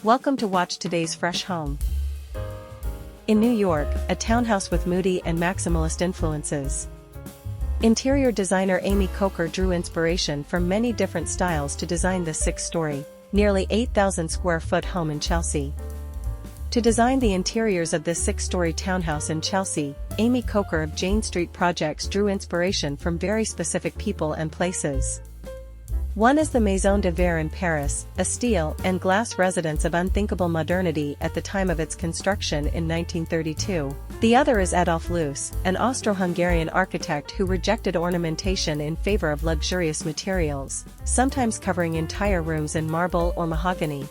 Welcome to watch today's fresh home. In New York, a townhouse with moody and maximalist influences. Interior designer Amy Kolker drew inspiration from many different styles to design this 6-story, nearly 8,000 square foot home in Chelsea. To design the interiors of this 6-story townhouse in Chelsea, Amy Kolker of Jane Street Projects drew inspiration from very specific people and places. One is the Maison de Verre in Paris, a steel and glass residence of unthinkable modernity at the time of its construction in 1932. The other is Adolf Loos, an Austro-Hungarian architect who rejected ornamentation in favor of luxurious materials, sometimes covering entire rooms in marble or mahogany.